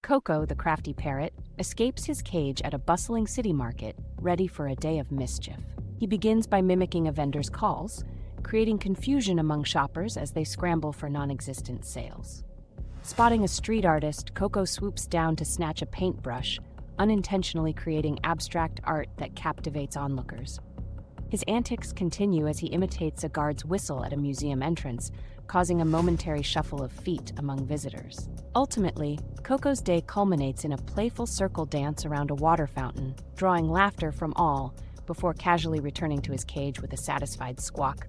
Coco, the crafty parrot, escapes his cage at a bustling city market, ready for a day of mischief. He begins by mimicking a vendor's calls, creating confusion among shoppers as they scramble for non-existent sales. Spotting a street artist, Coco swoops down to snatch a paintbrush, unintentionally creating abstract art that captivates onlookers. His antics continue as he imitates a guard's whistle at a museum entrance, causing a momentary shuffle of feet among visitors. Ultimately, Coco's day culminates in a playful circle dance around a water fountain, drawing laughter from all before casually returning to his cage with a satisfied squawk.